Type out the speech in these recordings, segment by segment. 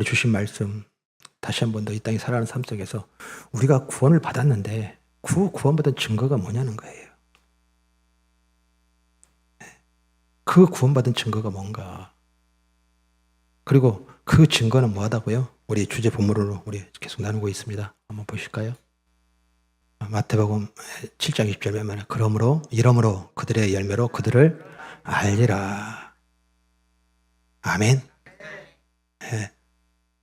주신 말씀 다시 한 번 더 이 땅에 살아가는 삶 속에서 우리가 구원을 받았는데 그 구원받은 증거가 뭐냐는 거예요. 그 구원받은 증거가 뭔가, 그리고 그 증거는 뭐하다고요? 우리 주제 본문으로 우리 계속 나누고 있습니다. 한번 보실까요? 마태복음 7장 20절에 말해 그러므로 이러므로 그들의 열매로 그들을 알리라. 아멘. 네.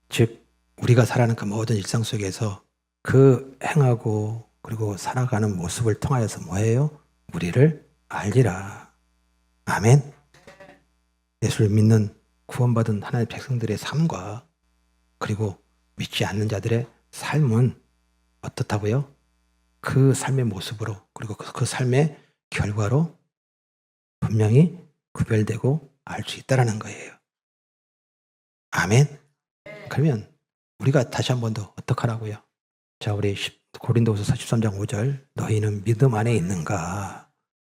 즉 우리가 살아가는 그 모든 일상 속에서 그 행하고 그리고 살아가는 모습을 통하여서 뭐예요? 우리를 알리라. 아멘. 예수를 믿는 구원받은 하나님의 백성들의 삶과 그리고 믿지 않는 자들의 삶은 어떻다고요? 그 삶의 모습으로 그리고 그 삶의 결과로 분명히 구별되고 알 수 있다는 거예요. 아멘. 그러면 우리가 다시 한 번 더 어떡하라고요? 자, 우리 고린도후서 13장 5절 너희는 믿음 안에 있는가?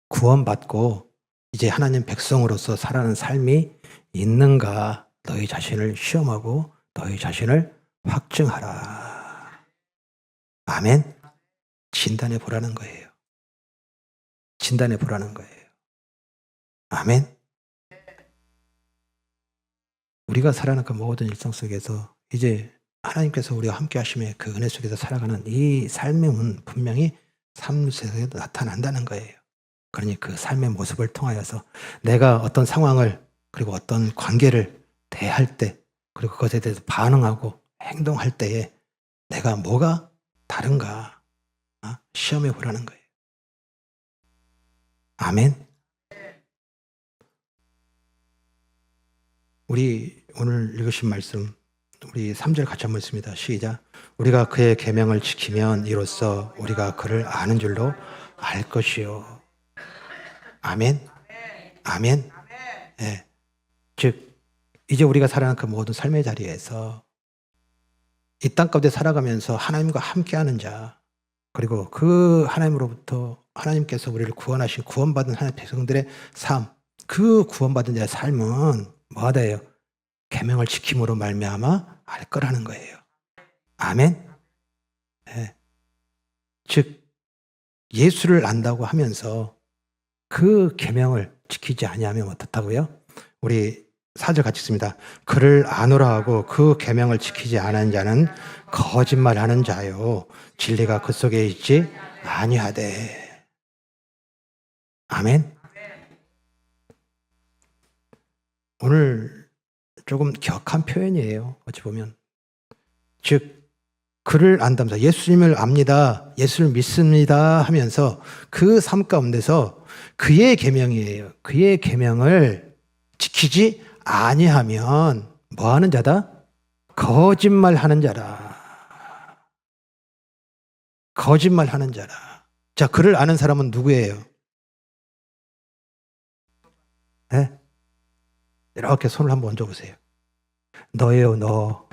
구원받고 이제 하나님 백성으로서 살아가는 삶이 있는가? 너희 자신을 시험하고 너희 자신을 확증하라. 아멘. 진단해 보라는 거예요. 진단해 보라는 거예요. 아멘. 우리가 살아가는 그 모든 일상 속에서 이제 하나님께서 우리와 함께 하심의 그 은혜 속에서 살아가는 이 삶은 분명히 삶 속에서 나타난다는 거예요. 그러니 그 삶의 모습을 통하여서 내가 어떤 상황을 그리고 어떤 관계를 대할 때 그리고 그것에 대해서 반응하고 행동할 때에 내가 뭐가 다른가 시험해 보라는 거예요. 아멘. 우리 오늘 읽으신 말씀 우리 3절 같이 한번 읽습니다. 시작. 우리가 그의 계명을 지키면 이로써 우리가 그를 아는 줄로 알 것이요. 아멘. 아멘. 네. 즉 이제 우리가 살아가는 그 모든 삶의 자리에서 이 땅 가운데 살아가면서 하나님과 함께하는 자 그리고 그 하나님으로부터 하나님께서 우리를 구원하신 구원받은 하나님 백성들의 삶, 그 구원받은 자의 삶은 뭐하다예요? 계명을 지킴으로 말미암아 알 거라는 거예요. 아멘. 네. 즉 예수를 안다고 하면서 그 계명을 지키지 아니하면 어떻다고요? 우리 4절 같이 읽습니다. 그를 아노라 하고 그 계명을 지키지 않은 자는 거짓말하는 자요 진리가 그 속에 있지 아니하되. 아멘. 오늘 조금 격한 표현이에요. 어찌 보면 즉 그를 안다면서 예수님을 압니다. 예수를 믿습니다 하면서 그 삶 가운데서 그의 계명이에요. 그의 계명을 지키지 아니하면 뭐하는 자다? 거짓말하는 자라. 거짓말하는 자라. 자, 그를 아는 사람은 누구예요? 네? 이렇게 손을 한번 얹어보세요. 너예요, 너.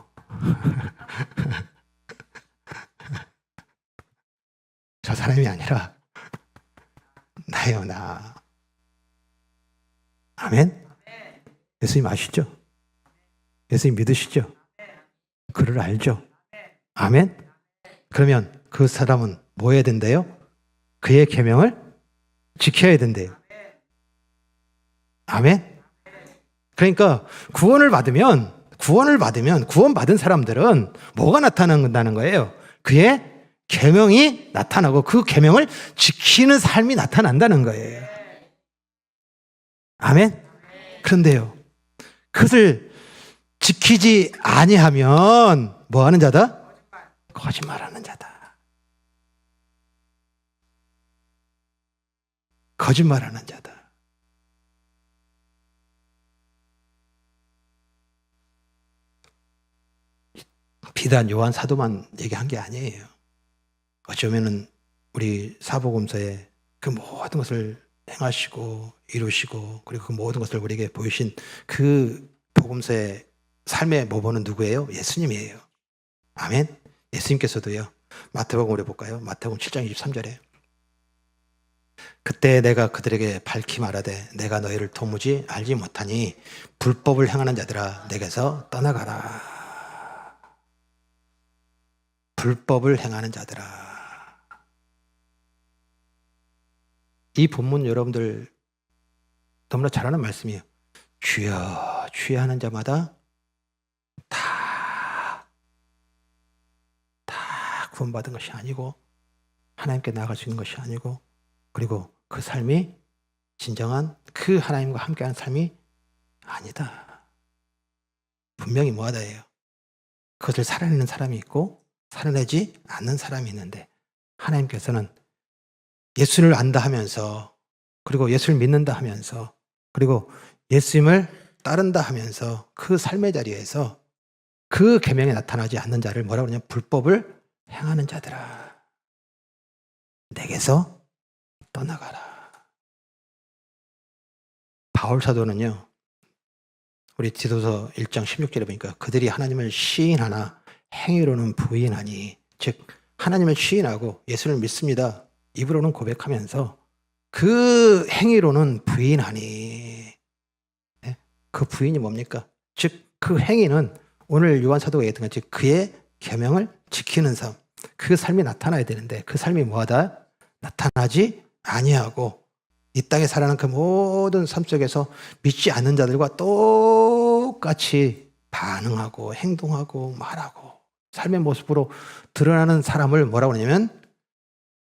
저 사람이 아니라 나예요, 나. 아멘? 예수님 아시죠? 예수님 믿으시죠? 그를 알죠? 아멘? 그러면 그 사람은 뭐 해야 된대요? 그의 계명을 지켜야 된대요. 아멘? 그러니까 구원받은 사람들은 뭐가 나타난다는 거예요? 그의 계명이 나타나고 그 계명을 지키는 삶이 나타난다는 거예요. 아멘? 그런데요, 그것을 지키지 아니하면 뭐 하는 자다? 거짓말하는 자다. 거짓말하는 자다. 비단 요한 사도만 얘기한 게 아니에요. 어쩌면은 우리 사복음서에 그 모든 것을 행하시고 이루시고 그리고 그 모든 것을 우리에게 보이신 그 복음서의 삶의 모범은 누구예요? 예수님이에요. 아멘. 예수님께서도요. 마태복음으로 볼까요? 마태복음 7장 23절에 그때 내가 그들에게 밝히 말하되 내가 너희를 도무지 알지 못하니 불법을 행하는 자들아 내게서 떠나가라. 불법을 행하는 자들아. 이 본문 여러분들 너무나 잘 아는 말씀이에요. 주여 주여 하는 자마다 다 구원받은 것이 아니고 하나님께 나아갈 수 있는 것이 아니고, 그리고 그 삶이 진정한 그 하나님과 함께하는 삶이 아니다. 분명히 뭐하다예요. 그것을 살아내는 사람이 있고 살아내지 않는 사람이 있는데, 하나님께서는 예수를 안다 하면서, 그리고 예수를 믿는다 하면서, 그리고 예수님을 따른다 하면서 그 삶의 자리에서 그 계명에 나타나지 않는 자를 뭐라고 그러냐면 불법을 행하는 자들아, 내게서 떠나가라. 바울 사도는요, 우리 디도서 1장 16절에 보니까 그들이 하나님을 시인하나 행위로는 부인하니, 즉 하나님을 시인하고 예수를 믿습니다, 입으로는 고백하면서 그 행위로는 부인하니, 그 부인이 뭡니까? 즉 그 행위는 오늘 요한 사도가 얘기했던 것, 즉 그의 계명을 지키는 삶, 그 삶이 나타나야 되는데 그 삶이 뭐하다? 나타나지 아니하고 이 땅에 살아가는 그 모든 삶 속에서 믿지 않는 자들과 똑같이 반응하고 행동하고 말하고 삶의 모습으로 드러나는 사람을 뭐라고 하냐면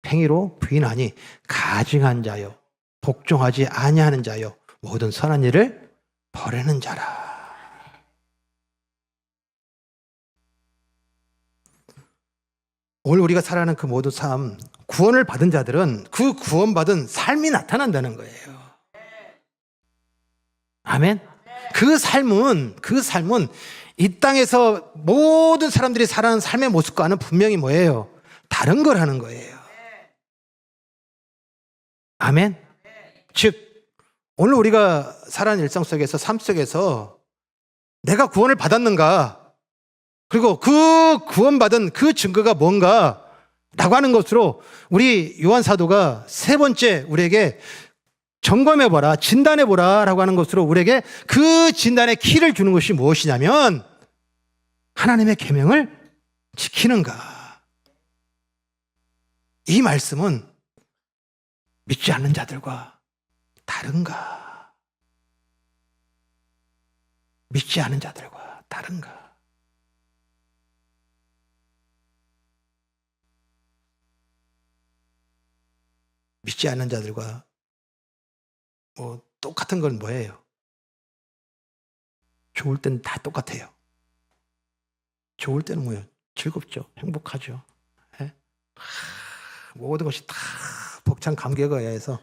행위로 부인하니 가증한 자요, 복종하지 아니하는 자요, 모든 선한 일을 버리는 자라. 오늘 우리가 살아가는 그 모든 삶, 구원을 받은 자들은 그 구원받은 삶이 나타난다는 거예요. 아멘. 그 삶은 이 땅에서 모든 사람들이 살아가는 삶의 모습과는 분명히 뭐예요? 다른 거라는 거예요. 아멘. 즉 오늘 우리가 살아가는 일상 속에서, 삶 속에서 내가 구원을 받았는가, 그리고 그 구원받은 그 증거가 뭔가 라고 하는 것으로 우리 요한 사도가 세 번째 우리에게 점검해보라, 진단해보라 라고 하는 것으로 우리에게 그 진단의 키를 주는 것이 무엇이냐면 하나님의 계명을 지키는가. 이 말씀은 믿지 않는 자들과 다른가? 믿지 않는 자들과 다른가? 믿지 않는 자들과 똑같은 건 뭐예요? 좋을 때는 다 똑같아요. 좋을 때는 뭐예요? 즐겁죠. 행복하죠. 예? 모든 것이 다 벅찬 감격에 의해서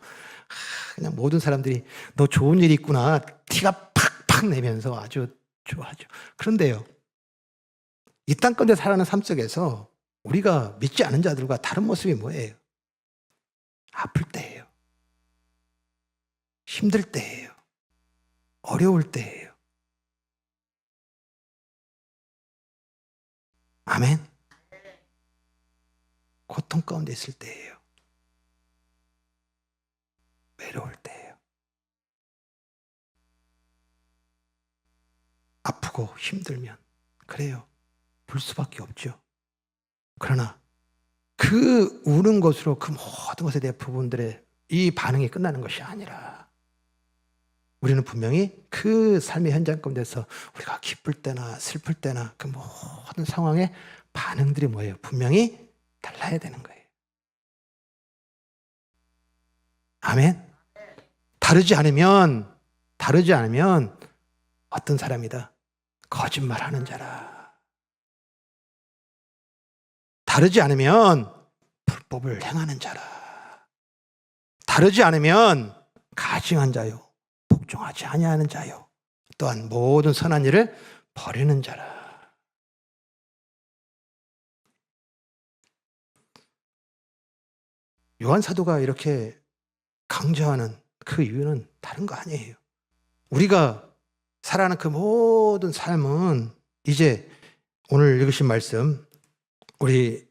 그냥 모든 사람들이 너 좋은 일이 있구나 티가 팍팍 내면서 아주 좋아하죠. 그런데요, 이 땅 가운데 살아가는 삶 속에서 우리가 믿지 않은 자들과 다른 모습이 뭐예요? 아플 때예요. 힘들 때예요. 어려울 때예요. 아멘. 고통 가운데 있을 때예요. 외로울 때예요. 아프고 힘들면 그래요. 울 수밖에 없죠. 그러나 그 우는 것으로 그 모든 것에 대한 부분들의 이 반응이 끝나는 것이 아니라 우리는 분명히 그 삶의 현장 가운데서 우리가 기쁠 때나 슬플 때나 그 모든 상황의 반응들이 뭐예요? 분명히 달라야 되는 거예요. 아멘. 다르지 않으면 어떤 사람이다? 거짓말하는 자라. 다르지 않으면 불법을 행하는 자라. 다르지 않으면 가증한 자요, 복종하지 아니하는 자요, 또한 모든 선한 일을 버리는 자라. 요한 사도가 이렇게 강조하는 그 이유는 다른 거 아니에요. 우리가 살아가는 그 모든 삶은 이제 오늘 읽으신 말씀, 우리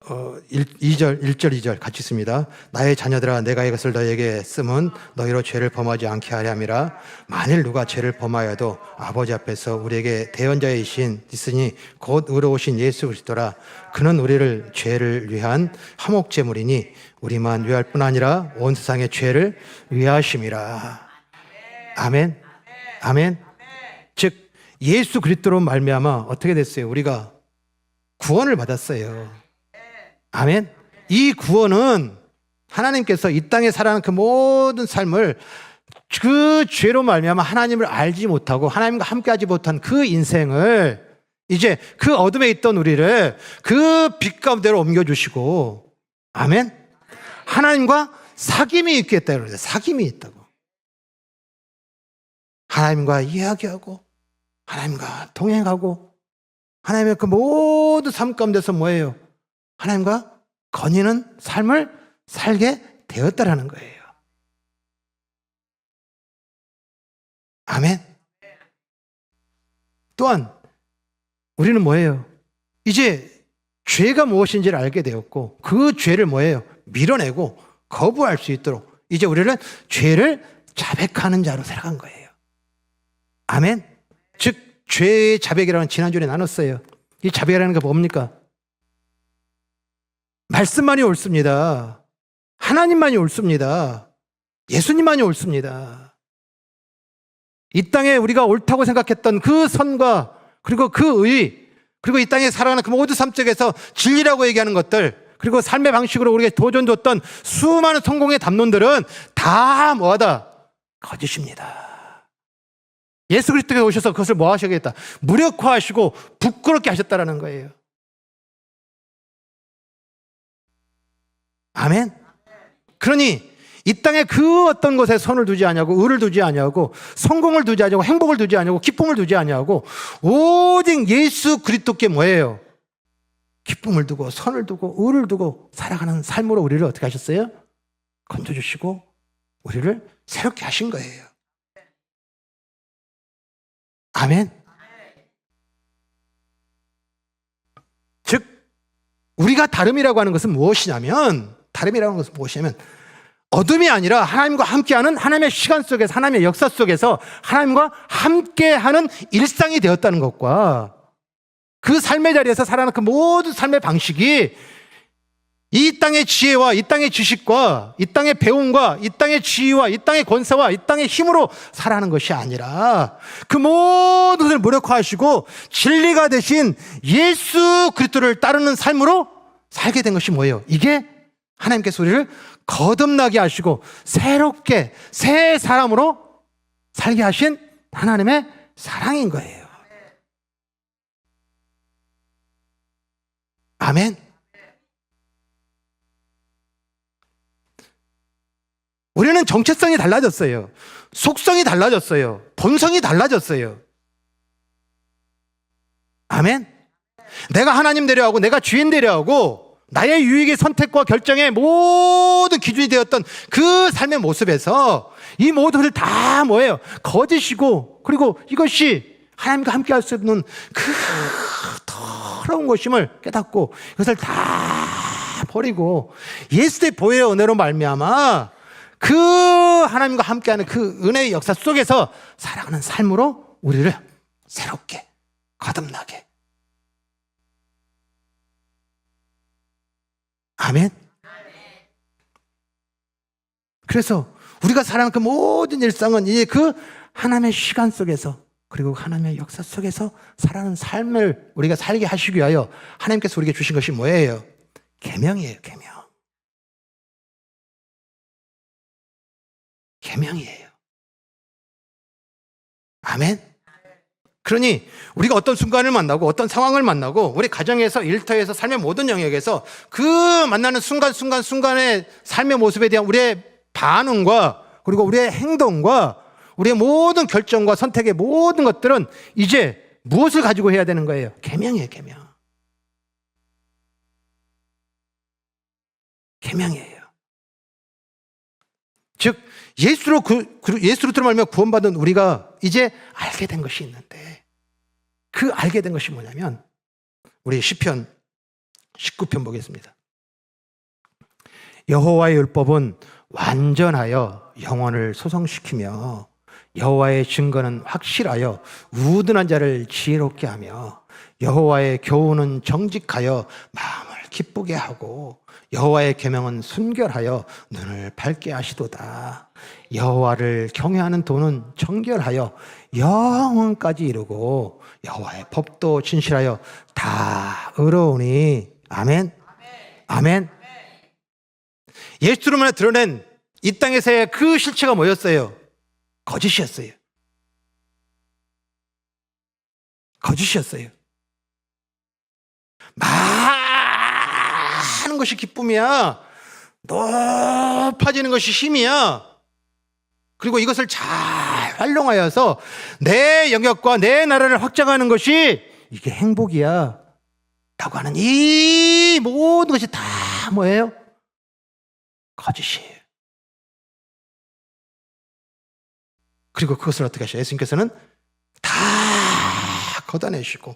1절 2절 같이 있습니다. 나의 자녀들아 내가 이것을 너희에게 쓰면 너희로 죄를 범하지 않게 하려 함이라. 만일 누가 죄를 범하여도 아버지 앞에서 우리에게 대언자이신 있으니 곧 의로우신 예수 그리스도라. 그는 우리를 죄를 위한 화목제물이니 우리만 위할 뿐 아니라 온 세상의 죄를 위하심이라. 아멘. 아멘. 즉 예수 그리스도로 말미암아 어떻게 됐어요? 우리가 구원을 받았어요. 아멘. 이 구원은 하나님께서 이 땅에 살아가는 그 모든 삶을 그 죄로 말미암아 하나님을 알지 못하고 하나님과 함께하지 못한 그 인생을 이제 그 어둠에 있던 우리를 그 빛 가운데로 옮겨주시고, 아멘. 하나님과 사귐이 있겠다 그러죠. 사귐이 있다고. 하나님과 이야기하고 하나님과 동행하고 하나님의 그 모든 삶 가운데서 뭐예요? 하나님과 거니는 삶을 살게 되었다라는 거예요. 아멘. 또한 우리는 뭐예요? 이제 죄가 무엇인지를 알게 되었고 그 죄를 뭐예요? 밀어내고 거부할 수 있도록 이제 우리는 죄를 자백하는 자로 살아간 거예요. 아멘. 즉 죄의 자백이라는 지난주에 나눴어요. 이 자백이라는 게 뭡니까? 말씀만이 옳습니다. 하나님만이 옳습니다. 예수님만이 옳습니다. 이 땅에 우리가 옳다고 생각했던 그 선과 그리고 그 의, 그리고 이 땅에 살아가는 그 모든 삶 속에서 진리라고 얘기하는 것들, 그리고 삶의 방식으로 우리가 도전줬던 수많은 성공의 담론들은 다 뭐하다? 거짓입니다. 예수 그리스도가 오셔서 그것을 뭐 하셔야겠다? 무력화하시고 부끄럽게 하셨다라는 거예요. 아멘. 그러니 이 땅에 그 어떤 것에 선을 두지 아니하고 의를 두지 아니하고 성공을 두지 아니하고 행복을 두지 아니하고 기쁨을 두지 아니하고 오직 예수 그리스도께 뭐예요? 기쁨을 두고 선을 두고 의를 두고 살아가는 삶으로 우리를 어떻게 하셨어요? 건져주시고 우리를 새롭게 하신 거예요. 아멘. 즉 우리가 다름이라고 하는 것은 무엇이냐면 어둠이 아니라 하나님과 함께하는 하나님의 시간 속에서 하나님의 역사 속에서 하나님과 함께하는 일상이 되었다는 것과 그 삶의 자리에서 살아가는 그 모든 삶의 방식이 이 땅의 지혜와 이 땅의 지식과 이 땅의 배움과 이 땅의 지위와 이 땅의 권세와 이 땅의 힘으로 살아가는 것이 아니라 그 모든 것을 무력화하시고 진리가 되신 예수 그리스도를 따르는 삶으로 살게 된 것이 뭐예요? 이게 하나님께서 우리를 거듭나게 하시고 새롭게 새 사람으로 살게 하신 하나님의 사랑인 거예요. 아멘. 우리는 정체성이 달라졌어요. 속성이 달라졌어요. 본성이 달라졌어요. 아멘. 내가 하나님 되려하고 내가 주인 되려하고 나의 유익의 선택과 결정의 모든 기준이 되었던 그 삶의 모습에서 이 모든 것을 다 뭐예요? 거짓이고 그리고 이것이 하나님과 함께 할 수 없는 그 더러운 것임을 깨닫고 이것을 다 버리고 예수의 보혈의 은혜로 말미암아 그 하나님과 함께하는 그 은혜의 역사 속에서 살아가는 삶으로 우리를 새롭게 거듭나게. 아멘. 그래서 우리가 살아가는 그 모든 일상은 이제 그 하나님의 시간 속에서 그리고 하나님의 역사 속에서 살아가는 삶을 우리가 살게 하시기 위하여 하나님께서 우리에게 주신 것이 뭐예요? 계명이에요. 계명. 계명이에요. 아멘. 그러니 우리가 어떤 순간을 만나고 어떤 상황을 만나고 우리 가정에서 일터에서 삶의 모든 영역에서 그 만나는 순간순간의 삶의 모습에 대한 우리의 반응과 그리고 우리의 행동과 우리의 모든 결정과 선택의 모든 것들은 이제 무엇을 가지고 해야 되는 거예요? 계명이에요. 계명. 계명이에요. 즉 예수로 말미암아 구원받은 우리가 이제 알게 된 것이 있는데 그 알게 된 것이 뭐냐면 우리 시편 19편 보겠습니다. 여호와의 율법은 완전하여 영혼을 소성시키며 여호와의 증거는 확실하여 우둔한 자를 지혜롭게 하며 여호와의 교훈은 정직하여 마음을 기쁘게 하고 여호와의 계명은 순결하여 눈을 밝게 하시도다. 여호와를 경외하는 도는 정결하여 영원까지 이루고 여호와의 법도 진실하여 다 의로우니. 아멘. 아멘. 예수로 만에 드러낸 이 땅에서의 그 실체가 뭐였어요? 거짓이었어요. 거짓이었어요. 많은 것이 기쁨이야. 높아지는 것이 힘이야. 그리고 이것을 잘 활용하여서 내 영역과 내 나라를 확장하는 것이 이게 행복이야 라고 하는 이 모든 것이 다 뭐예요? 거짓이에요. 그리고 그것을 어떻게 하셔요? 예수님께서는 다 걷어내시고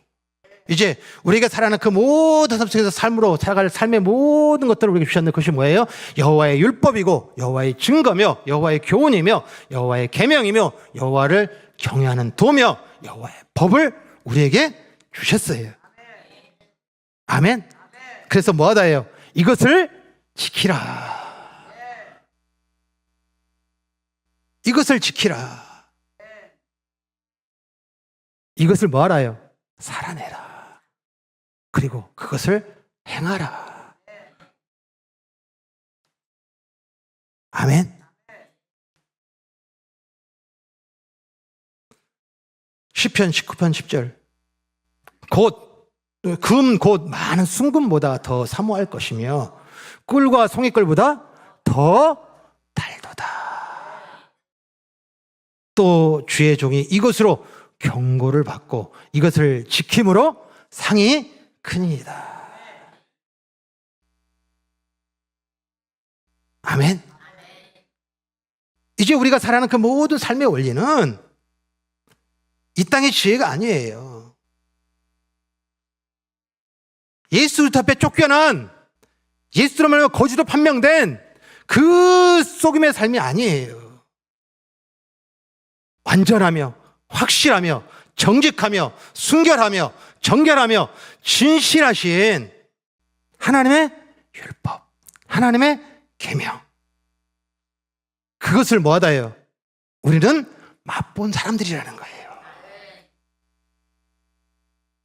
이제 우리가 살아가는 그 모든 삶 속에서 삶으로 살아갈 삶의 모든 것들을 우리에게 주셨는 것이 뭐예요? 여호와의 율법이고 여호와의 증거며 여호와의 교훈이며 여호와의 계명이며 여호와를 경외하는 도며 여호와의 법을 우리에게 주셨어요. 아멘. 그래서 뭐하다 해요? 이것을 지키라. 이것을 지키라. 이것을 뭐 하라요? 살아내라. 그리고 그것을 행하라. 아멘. 시편 19편 10절 곧 많은 순금보다 더 사모할 것이며 꿀과 송이꿀보다 더 달도다. 또 주의 종이 이것으로 경고를 받고 이것을 지킴으로 상이 크니이다. 아멘. 이제 우리가 살아가는 그 모든 삶의 원리는 이 땅의 지혜가 아니에요. 예수 앞에 쫓겨난 예수로 말하면 거지로 판명된 그 속임의 삶이 아니에요. 완전하며 확실하며 정직하며 순결하며 정결하며 진실하신 하나님의 율법, 하나님의 계명, 그것을 뭐하다 해요? 우리는 맛본 사람들이라는 거예요.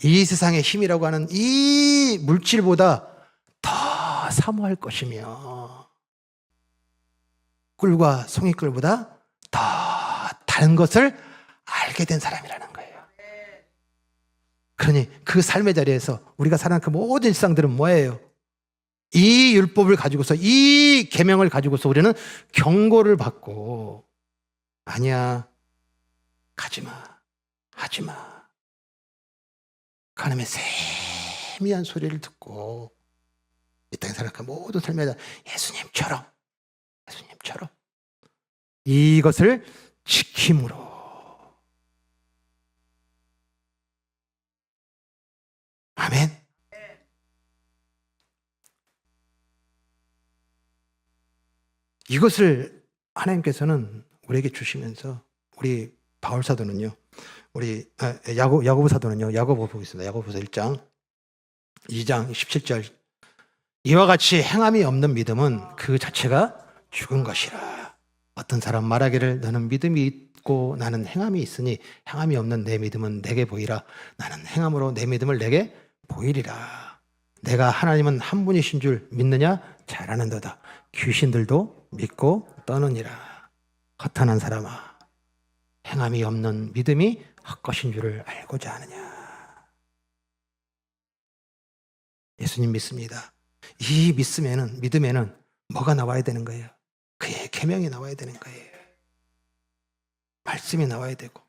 이 세상의 힘이라고 하는 이 물질보다 더 사모할 것이며 꿀과 송이꿀보다 더 다른 것을 알게 된 사람이라는 거예요. 그러니 그 삶의 자리에서 우리가 살아가는 그 모든 일상들은 뭐예요? 이 율법을 가지고서 이 계명을 가지고서 우리는 경고를 받고 아니야, 가지마, 하지마. 그 하나님의 세미한 소리를 듣고 이 땅에 살아가는 모든 삶의 예수님처럼 이것을 지킴으로. 아멘. 이것을 하나님께서는 우리에게 주시면서 우리 바울 사도는요, 우리 야고보 사도는요, 야고보 보겠습니다. 야고보서 1장 2장 17절 이와 같이 행함이 없는 믿음은 그 자체가 죽은 것이라. 어떤 사람 말하기를 너는 믿음이 있고 나는 행함이 있으니 행함이 없는 내 믿음은 내게 보이라. 나는 행함으로 내 믿음을 내게 보이리라. 내가 하나님은 한 분이신 줄 믿느냐? 잘 아는도다. 귀신들도 믿고 떠느니라. 허탄한 사람아, 행함이 없는 믿음이 헛것인 줄을 알고자 하느냐. 예수님 믿습니다. 이 믿음에는 뭐가 나와야 되는 거예요? 그의 계명이 나와야 되는 거예요. 말씀이 나와야 되고,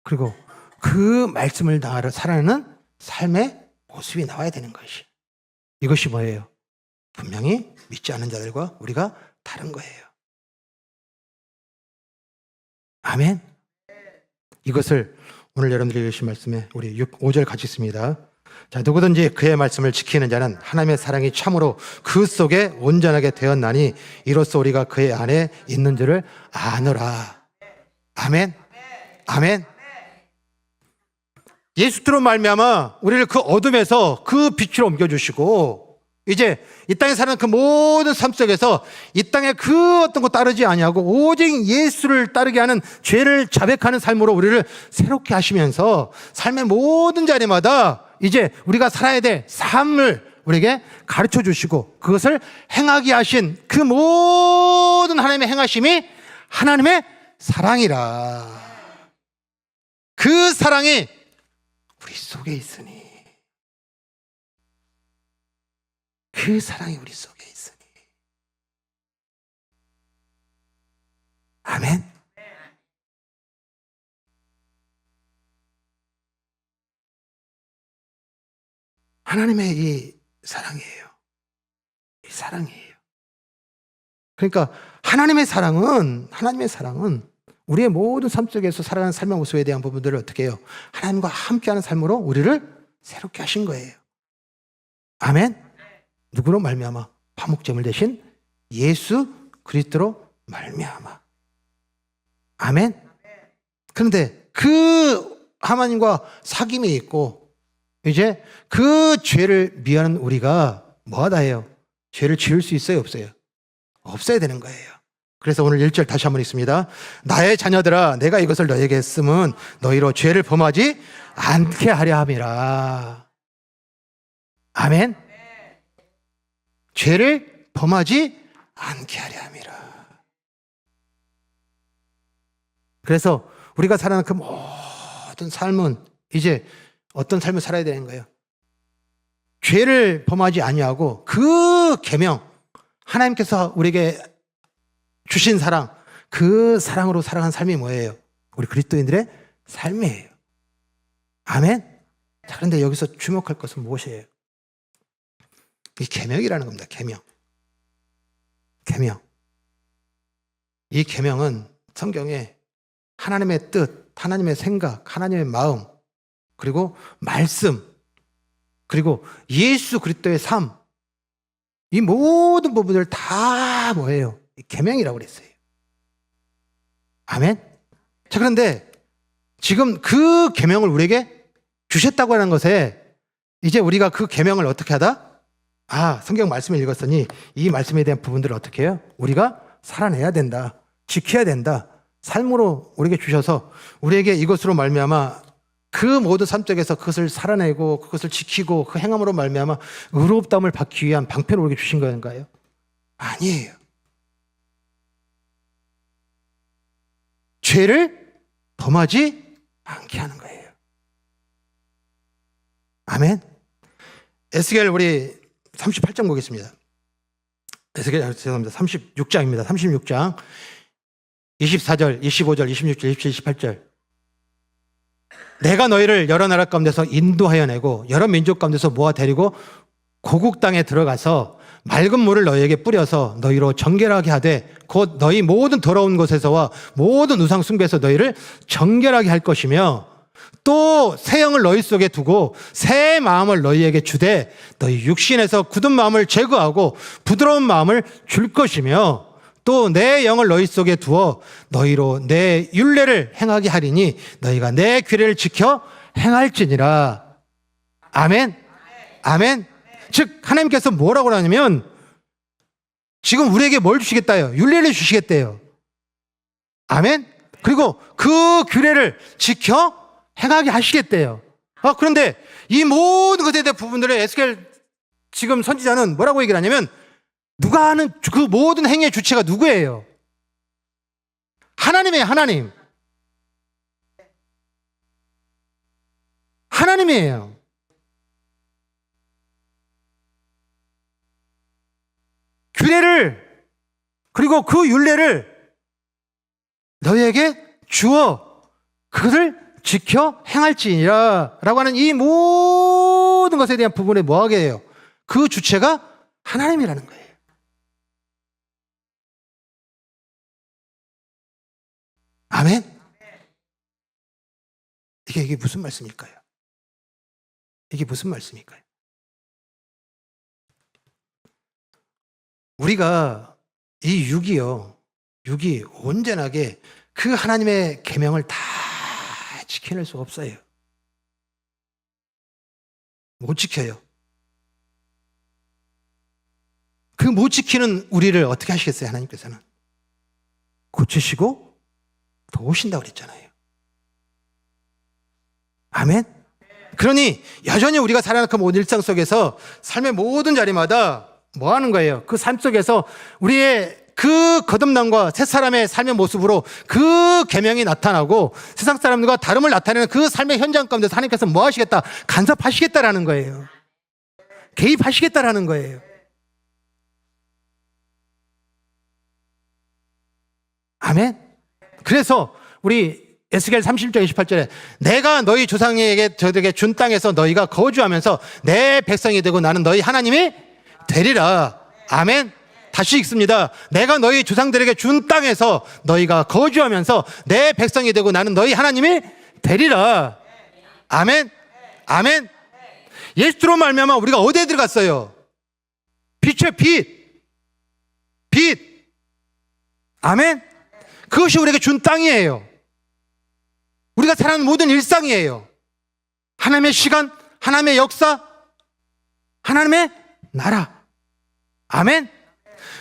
그리고 그 말씀을 살아내는 삶의 모습이 나와야 되는 것이. 이것이 뭐예요? 분명히 믿지 않는 자들과 우리가 다른 거예요. 아멘. 이것을 오늘 여러분들이 주신 말씀에 우리 5절 같이 있습니다. 자, 누구든지 그의 말씀을 지키는 자는 하나님의 사랑이 참으로 그 속에 온전하게 되었나니 이로써 우리가 그의 안에 있는 줄을 아노라. 아멘. 아멘. 예수로 말미암아 우리를 그 어둠에서 그 빛으로 옮겨주시고 이제 이 땅에 사는 그 모든 삶 속에서 이 땅에 그 어떤 거 따르지 아니하고 오직 예수를 따르게 하는 죄를 자백하는 삶으로 우리를 새롭게 하시면서 삶의 모든 자리마다 이제 우리가 살아야 될 삶을 우리에게 가르쳐 주시고 그것을 행하게 하신 그 모든 하나님의 행하심이 하나님의 사랑이라. 그 사랑이 우리 속에 있으니, 그 사랑이 우리 속에 있으니. 아멘. 하나님의 이 사랑이에요. 이 사랑이에요. 그러니까 하나님의 사랑은 우리의 모든 삶 속에서 살아가는 삶의 모습에 대한 부분들을 어떻게 해요? 하나님과 함께하는 삶으로 우리를 새롭게 하신 거예요. 아멘. 누구로 말미암아? 화목제물 대신 예수 그리스도로 말미암아. 아멘. 그런데 그 하나님과 사귐이 있고 이제 그 죄를 미워하는 우리가 뭐하다 해요? 죄를 지을 수 있어요, 없어요? 없어야 되는 거예요. 그래서 오늘 1절 다시 한번 읽습니다. 나의 자녀들아, 내가 이것을 너에게 했음은 너희로 죄를 범하지 않게 하려 함이라. 아멘. 죄를 범하지 않게 하려 함이라. 그래서 우리가 살아가는 그 모든 삶은 이제 어떤 삶을 살아야 되는 거예요? 죄를 범하지 아니하고 그 계명, 하나님께서 우리에게 주신 사랑, 그 사랑으로 살아가는 삶이 뭐예요? 우리 그리스도인들의 삶이에요. 아멘. 자, 그런데 여기서 주목할 것은 무엇이에요? 이 계명이라는 겁니다. 계명. 이 계명은 성경에 하나님의 뜻, 하나님의 생각, 하나님의 마음, 그리고 말씀, 그리고 예수 그리스도의 삶, 이 모든 부분들 다 뭐예요? 계명이라고 그랬어요. 아멘. 자, 그런데 지금 그 계명을 우리에게 주셨다고 하는 것에 이제 우리가 그 계명을 어떻게 하다? 성경 말씀을 읽었으니 이 말씀에 대한 부분들을 어떻게 해요? 우리가 살아내야 된다. 지켜야 된다. 삶으로 우리에게 주셔서 우리에게 이것으로 말미암아 그 모든 삶 속에서 그것을 살아내고 그것을 지키고 그 행함으로 말미암아 의롭다움을 받기 위한 방편을 우리에게 주신 건가요? 아니에요. 죄를 범하지 않게 하는 거예요. 아멘. 에스겔 우리 38장 보겠습니다. 에스겔 죄송합니다. 36장입니다. 36장 24절, 25절, 26절, 27절, 28절. 내가 너희를 여러 나라 가운데서 인도하여 내고 여러 민족 가운데서 모아 데리고 고국 땅에 들어가서 맑은 물을 너희에게 뿌려서 너희로 정결하게 하되 곧 너희 모든 더러운 곳에서와 모든 우상 숭배에서 너희를 정결하게 할 것이며 또 새 영을 너희 속에 두고 새 마음을 너희에게 주되 너희 육신에서 굳은 마음을 제거하고 부드러운 마음을 줄 것이며 또 내 영을 너희 속에 두어 너희로 내 율례를 행하게 하리니 너희가 내 규례를 지켜 행할지니라. 아멘. 아멘. 즉 하나님께서 뭐라고 하냐면 지금 우리에게 뭘 주시겠다요? 율례를 주시겠대요. 아멘. 그리고 그 규례를 지켜 행하게 하시겠대요. 그런데 이 모든 것에 대한 부분들을 에스겔 지금 선지자는 뭐라고 얘기를 하냐면 누가 하는 그 모든 행위의 주체가 누구예요? 하나님이에요. 하나님이에요. 규례를 그리고 그 율례를 너희에게 주어 그것을 지켜 행할지니라 라고 하는 이 모든 것에 대한 부분에 뭐하게 해요? 그 주체가 하나님이라는 거예요. 아멘. 이게 무슨 말씀일까요? 이게 무슨 말씀일까요? 우리가 이 육이 온전하게 그 하나님의 계명을 다 지켜낼 수가 없어요. 못 지켜요. 그 못 지키는 우리를 어떻게 하시겠어요? 하나님께서는 고치시고 도우신다고 그랬잖아요. 아멘. 그러니 여전히 우리가 살아가는 그 모든 일상 속에서 삶의 모든 자리마다 뭐 하는 거예요? 그 삶 속에서 우리의 그 거듭남과 새 사람의 삶의 모습으로 그 계명이 나타나고 세상 사람들과 다름을 나타내는 그 삶의 현장 가운데서 하나님께서 뭐 하시겠다? 간섭하시겠다라는 거예요. 개입하시겠다라는 거예요. 아멘. 그래서 우리 에스겔 30장 28절에 내가 너희 조상에게 저들에게 준 땅에서 너희가 거주하면서 내 백성이 되고 나는 너희 하나님이 되리라. 아멘. 다시 읽습니다. 내가 너희 조상들에게 준 땅에서 너희가 거주하면서 내 백성이 되고 나는 너희 하나님이 되리라. 아멘. 아멘. 예수로 말미암아 우리가 어디에 들어갔어요? 빛의 빛. 아멘. 그것이 우리에게 준 땅이에요. 우리가 살아가는 모든 일상이에요. 하나님의 시간, 하나님의 역사, 하나님의 나라. 아멘.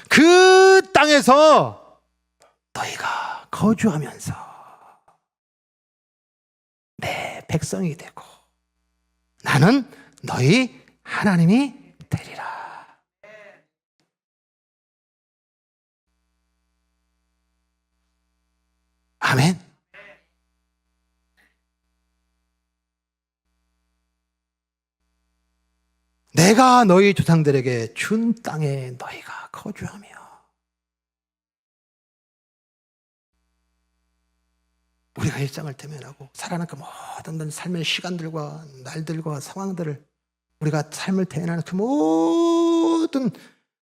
그 땅에서 너희가 거주하면서 내 백성이 되고 나는 너희 하나님이 되리라. 아멘. 내가 너희 조상들에게 준 땅에 너희가 거주하며 우리가 일상을 대면하고 살아가는 그 모든 삶의 시간들과 날들과 상황들을 우리가 삶을 대면하는 그 모든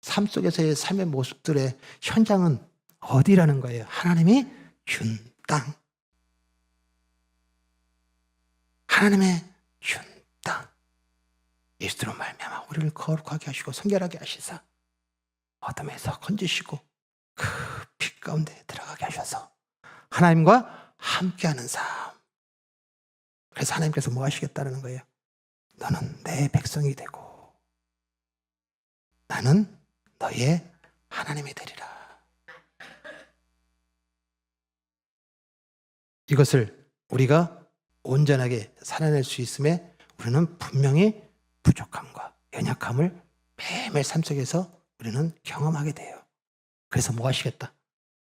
삶 속에서의 삶의 모습들의 현장은 어디라는 거예요? 하나님이 준 땅. 하나님의 준 땅. 예수로 말미암아 우리를 거룩하게 하시고 성결하게 하시사 어둠에서 건지시고 그 빛 가운데 들어가게 하셔서 하나님과 함께하는 삶. 그래서 하나님께서 뭐 하시겠다는 거예요? 너는 내 백성이 되고 나는 너의 하나님이 되리라. 이것을 우리가 온전하게 살아낼 수 있음에 우리는 분명히 부족함과 연약함을 매일매일 삶 속에서 우리는 경험하게 돼요. 그래서 뭐 하시겠다?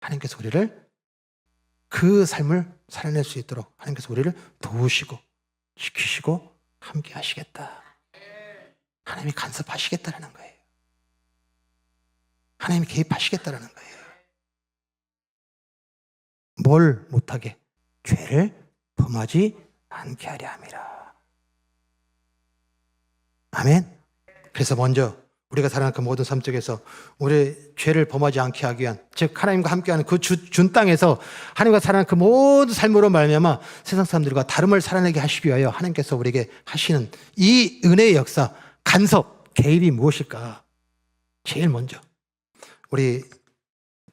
하나님께서 우리를 그 삶을 살아낼 수 있도록 하나님께서 우리를 도우시고 지키시고 함께 하시겠다. 하나님이 간섭하시겠다라는 거예요. 하나님이 개입하시겠다라는 거예요. 뭘 못하게? 죄를 범하지 않게 하려 함이라. 아멘. 그래서 먼저 우리가 살아가는 그 모든 삶 속에서 우리 죄를 범하지 않게 하기 위한, 즉 하나님과 함께하는 그 준 땅에서 하나님과 살아가는 그 모든 삶으로 말미암아 세상 사람들과 다름을 살아내게 하시기 위하여 하나님께서 우리에게 하시는 이 은혜의 역사, 간섭, 개입이 무엇일까? 제일 먼저 우리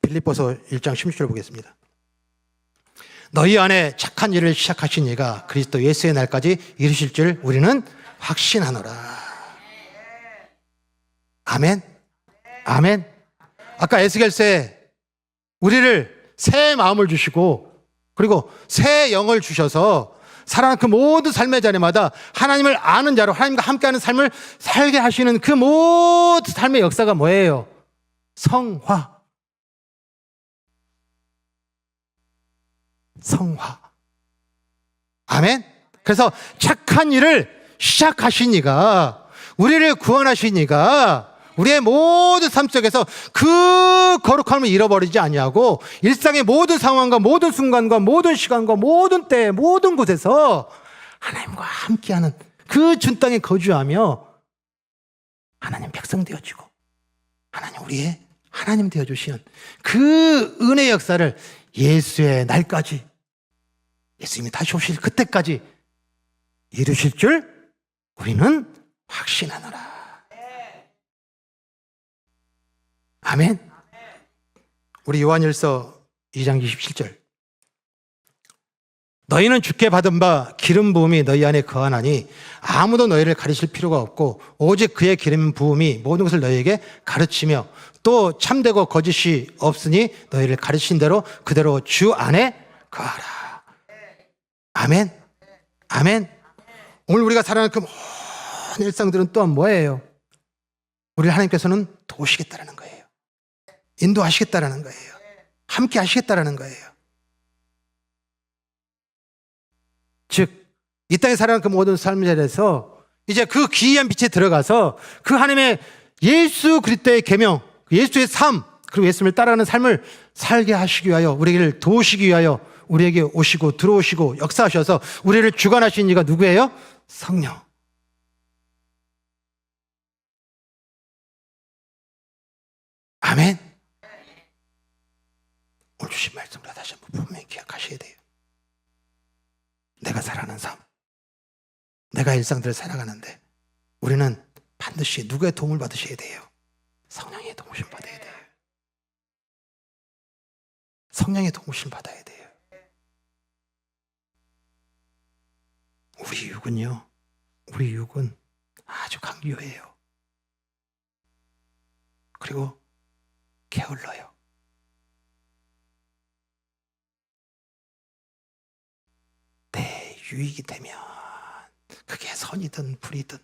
빌립보서 1장 16절 보겠습니다. 너희 안에 착한 일을 시작하신 이가 그리스도 예수의 날까지 이루실 줄 우리는 확신하노라. 아멘. 아멘. 아까 에스겔서에 우리를 새 마음을 주시고 그리고 새 영을 주셔서 살아가는 그 모든 삶의 자리마다 하나님을 아는 자로 하나님과 함께하는 삶을 살게 하시는 그 모든 삶의 역사가 뭐예요? 성화. 성화. 아멘. 그래서 착한 일을 시작하신 이가, 우리를 구원하신 이가 우리의 모든 삶 속에서 그 거룩함을 잃어버리지 아니하고 일상의 모든 상황과 모든 순간과 모든 시간과 모든 때 모든 곳에서 하나님과 함께하는 그 준 땅에 거주하며 하나님 백성 되어지고 하나님 우리의 하나님 되어주시는 그 은혜의 역사를 예수의 날까지, 예수님이 다시 오실 그때까지 이루실 줄 우리는 확신하노라. 아멘. 우리 요한일서 2장 27절. 너희는 주께 받은 바 기름 부음이 너희 안에 거하나니 아무도 너희를 가르칠 필요가 없고 오직 그의 기름 부음이 모든 것을 너희에게 가르치며 또 참되고 거짓이 없으니 너희를 가르친 대로 그대로 주 안에 거하라. 아멘. 아멘. 오늘 우리가 살아가는 그 모든 일상들은 또한 뭐예요? 우리를 하나님께서는 도우시겠다라는 거예요. 인도하시겠다라는 거예요. 함께 하시겠다라는 거예요. 즉 이 땅에 살아가는 그 모든 삶에 대해서 이제 그 기이한 빛에 들어가서 그 하나님의 예수 그리스도의 계명, 예수의 삶, 그리고 예수님을 따라가는 삶을 살게 하시기 위하여 우리를 도우시기 위하여 우리에게 오시고 들어오시고 역사하셔서 우리를 주관하신 이가 누구예요? 성령. 아멘. 오늘 주신 말씀을 다시 한번 분명히 기억하셔야 돼요. 내가 살아가는 삶, 내가 일상들을 살아가는데 우리는 반드시 누구의 도움을 받으셔야 돼요? 성령의 도우심 받아야 돼요. 성령의 도우심 받아야 돼요. 우리 육은 아주 강교해요. 그리고 게을러요. 내 유익이 되면 그게 선이든 불이든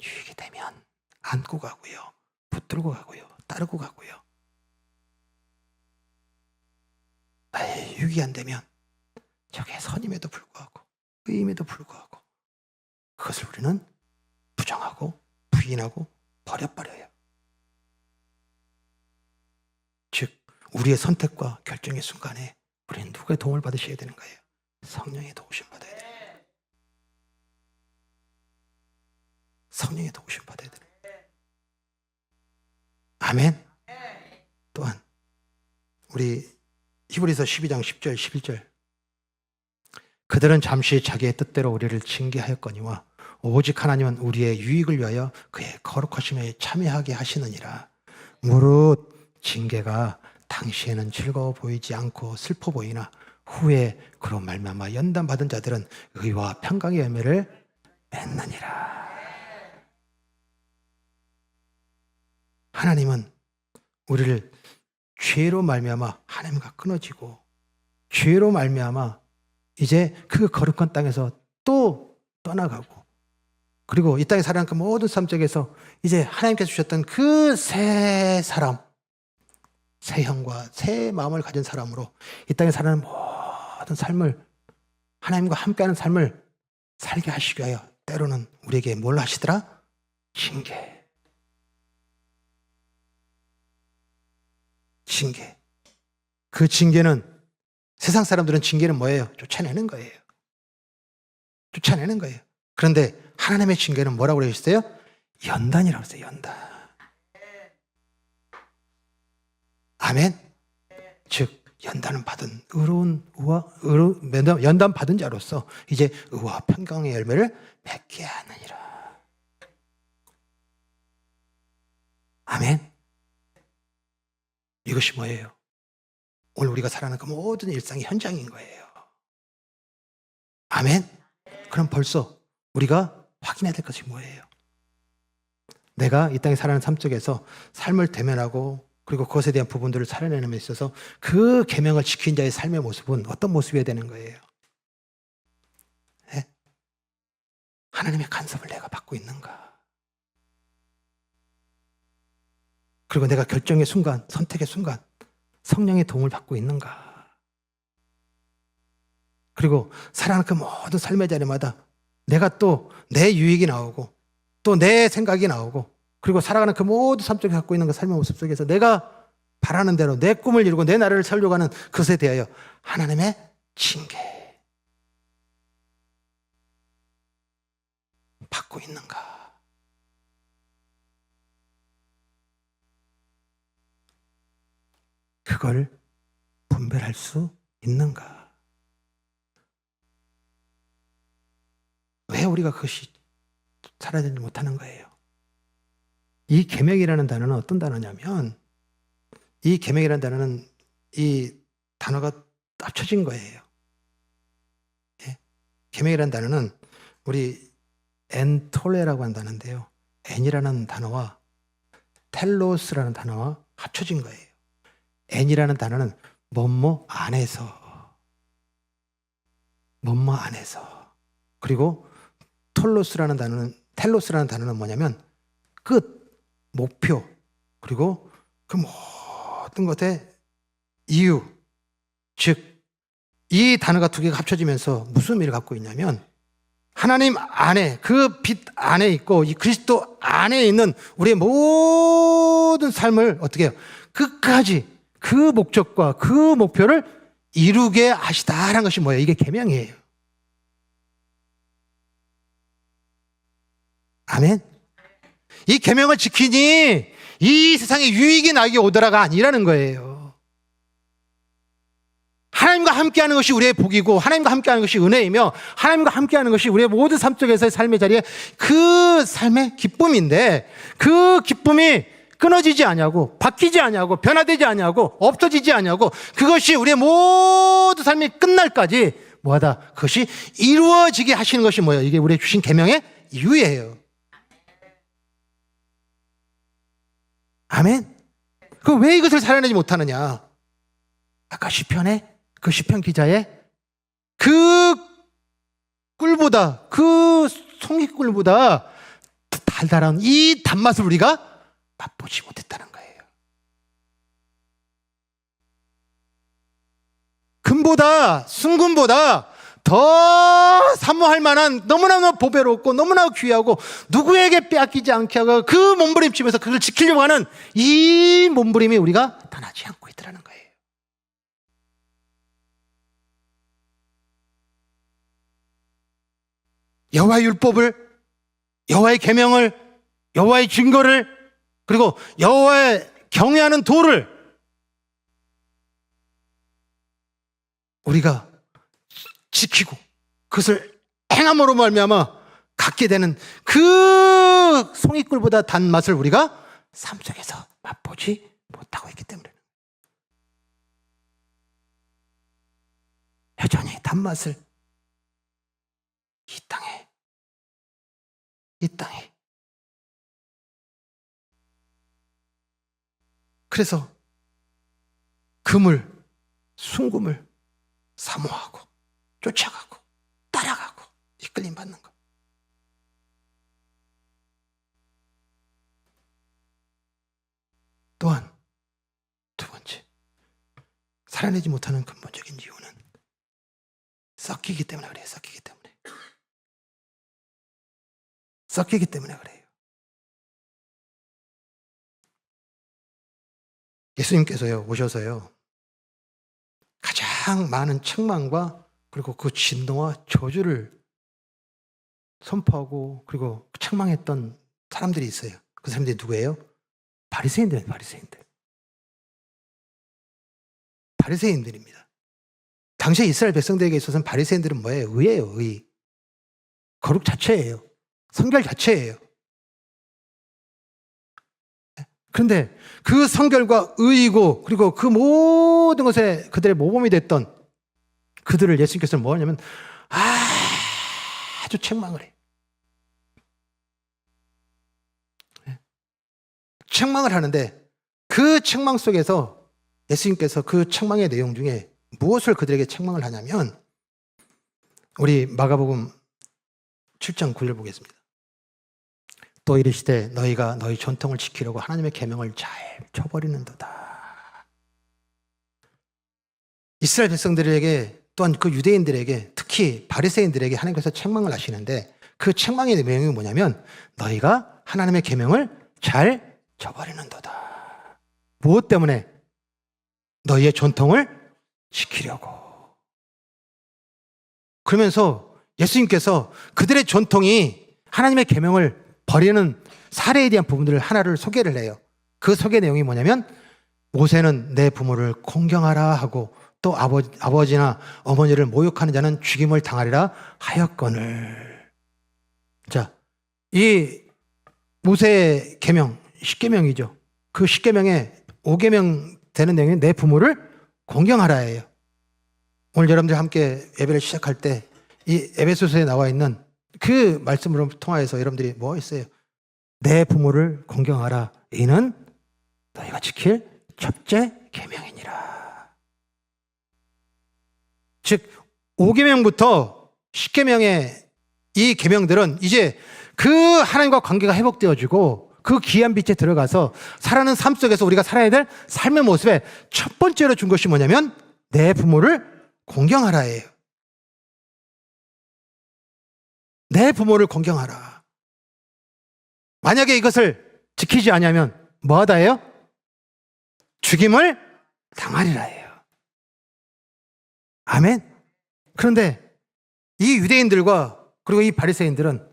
유익이 되면 안고 가고요. 붙들고 가고요. 따르고 가고요. 나의 유익이 안 되면 저게 선임에도 불구하고 의임에도 불구하고 그것을 우리는 부정하고 부인하고 버려버려요. 즉 우리의 선택과 결정의 순간에 우리는 누구의 도움을 받으셔야 되는 거예요? 성령의 도우심 받아야 돼요. 성령의 도우심 받아야 돼요. 아멘. 또한 우리 히브리서 12장 10절 11절 그들은 잠시 자기의 뜻대로 우리를 징계하였거니와 오직 하나님은 우리의 유익을 위하여 그의 거룩하심에 참여하게 하시느니라. 무릇 징계가 당시에는 즐거워 보이지 않고 슬퍼 보이나 후에 그로 말미암아 연단받은 자들은 의와 평강의 열매를 맺느니라. 하나님은 우리를 죄로 말미암아 하나님과 끊어지고 죄로 말미암아 이제 그 거룩한 땅에서 또 떠나가고 그리고 이 땅에 살아가는 그 모든 삶 속에서 이제 하나님께서 주셨던 그 새 사람, 새 형과 새 마음을 가진 사람으로 이 땅에 살아가는 모든 삶을 하나님과 함께하는 삶을 살게 하시기 위하여 때로는 우리에게 뭘 하시더라? 징계. 그 징계는 세상 사람들은 징계는 뭐예요? 쫓아내는 거예요. 쫓아내는 거예요. 그런데 하나님의 징계는 뭐라고 그러셨어요? 연단이라고 했어요. 연단. 아멘. 즉 연단을 받은 연단 받은 자로서 이제 의와 평강의 열매를 맺게 하느니라. 아멘. 이것이 뭐예요? 오늘 우리가 살아가는 그 모든 일상의 현장인 거예요. 아멘. 그럼 벌써 우리가 확인해야 될 것이 뭐예요? 내가 이 땅에 살아가는 삶 속에서 삶을 대면하고 그리고 그것에 대한 부분들을 살아내는 데 있어서 그 계명을 지킨 자의 삶의 모습은 어떤 모습이어야 되는 거예요? 네? 하나님의 간섭을 내가 받고 있는가? 그리고 내가 결정의 순간, 선택의 순간 성령의 도움을 받고 있는가? 그리고 살아가는 그 모든 삶의 자리마다 내가 또 내 유익이 나오고 또 내 생각이 나오고 그리고 살아가는 그 모든 삶 속에 갖고 있는 그 삶의 모습 속에서 내가 바라는 대로 내 꿈을 이루고 내 나라를 살려고 하는 그것에 대하여 하나님의 징계 받고 있는가? 그걸 분별할 수 있는가? 왜 우리가 그것이 살아내지 못하는 거예요. 이 계명이라는 단어는 어떤 단어냐면, 이 계명이라는 단어는 이 단어가 합쳐진 거예요. 예? 계명이라는 단어는 우리 엔톨레라고 하는 단어인데요. 엔이라는 단어와 텔로스라는 단어와 합쳐진 거예요. 엔이라는 단어는 뭐뭐 안에서, 뭐뭐 안에서. 그리고 텔로스라는 단어는 뭐냐면 끝, 목표, 그리고 그 모든 것의 이유. 즉, 이 단어가 두 개가 합쳐지면서 무슨 의미를 갖고 있냐면, 하나님 안에, 그 빛 안에 있고 이 그리스도 안에 있는 우리의 모든 삶을 어떻게 해요? 끝까지 그 목적과 그 목표를 이루게 하시다라는 것이 뭐예요? 이게 계명이에요. 아멘. 이 계명을 지키니 이 세상에 유익이 나게 오더라가 아니라는 거예요. 하나님과 함께하는 것이 우리의 복이고, 하나님과 함께하는 것이 은혜이며, 하나님과 함께하는 것이 우리의 모든 삶 속에서의 삶의 자리에 그 삶의 기쁨인데, 그 기쁨이 끊어지지 아니하고, 바뀌지 아니하고, 변화되지 아니하고, 없어지지 아니하고, 그것이 우리의 모든 삶이 끝날까지 뭐하다? 그것이 이루어지게 하시는 것이 뭐예요? 이게 우리의 주신 계명의 이유예요. 아멘. 그 왜 이것을 살아내지 못하느냐? 아까 시편에 그 시편 기자의 그 꿀보다, 그 송이꿀보다 달달한 이 단맛을 우리가 맛보지 못했다는 거예요. 금보다, 순금보다 더 사모할 만한, 너무나 보배롭고 너무나 귀하고 누구에게 빼앗기지 않게 하고 그 몸부림치면서 그걸 지키려고 하는 이 몸부림이 우리가 나타나지 않고 있더라는 거예요. 여호와의 율법을, 여호와의 계명을, 여호와의 증거를, 그리고 여호와의 경외하는 도를 우리가 지키고 그것을 행함으로 말미암아 갖게 되는 그 송이꿀보다 단맛을 우리가 삶 속에서 맛보지 못하고 있기 때문에 여전히 단맛을 이 땅에 그래서 금을, 순금을 사모하고 쫓아가고 따라가고 이끌림 받는 것. 또한 두 번째, 살아내지 못하는 근본적인 이유는 섞이기 때문에 그래요. 섞이기 때문에 그래요. 예수님께서요, 오셔서요, 가장 많은 책망과 그리고 그 진노와 저주를 선포하고 그리고 책망했던 사람들이 있어요. 그 사람들이 누구예요? 바리새인들입니다. 당시에 이스라엘 백성들에게 있어서는 바리새인들은 뭐예요? 의예요, 의. 거룩 자체예요. 성결 자체예요. 그런데 그 성결과 의이고 그리고 그 모든 것에 그들의 모범이 됐던 그들을 예수님께서는 뭐 하냐면 아주 책망을 해요. 책망을 하는데 그 책망 속에서 예수님께서 그 책망의 내용 중에 무엇을 그들에게 책망을 하냐면 우리 마가복음 7장 9절 보겠습니다. 또 이르시되 너희가 너희 전통을 지키려고 하나님의 계명을 잘 쳐버리는도다. 이스라엘 백성들에게 또한 그 유대인들에게 특히 바리새인들에게 하나님께서 책망을 하시는데 그 책망의 내용이 뭐냐면 너희가 하나님의 계명을 잘 쳐버리는도다. 무엇 때문에? 너희의 전통을 지키려고. 그러면서 예수님께서 그들의 전통이 하나님의 계명을 버리는 사례에 대한 부분들을 하나를 소개를 해요. 그 소개 내용이 뭐냐면 모세는 내 부모를 공경하라 하고 또 아버지나 어머니를 모욕하는 자는 죽임을 당하리라 하였거늘. 자, 이 모세의 계명, 10계명이죠. 그 10계명에 5계명 되는 내용이 내 부모를 공경하라예요. 오늘 여러분들 함께 예배를 시작할 때 이 에베소서에 나와 있는 그 말씀으로 통하여서 여러분들이 뭐 했어요? 내 부모를 공경하라. 이는 너희가 지킬 첫째 계명이니라. 즉 5계명부터 10계명의 이 계명들은 이제 그 하나님과 관계가 회복되어지고 그 귀한 빛에 들어가서 살아가는 삶 속에서 우리가 살아야 될 삶의 모습에 첫 번째로 준 것이 뭐냐면 내 부모를 공경하라예요. 내 부모를 공경하라. 만약에 이것을 지키지 않으면 뭐하다예요? 죽임을 당하리라예요. 아멘. 그런데 이 유대인들과 그리고 이 바리새인들은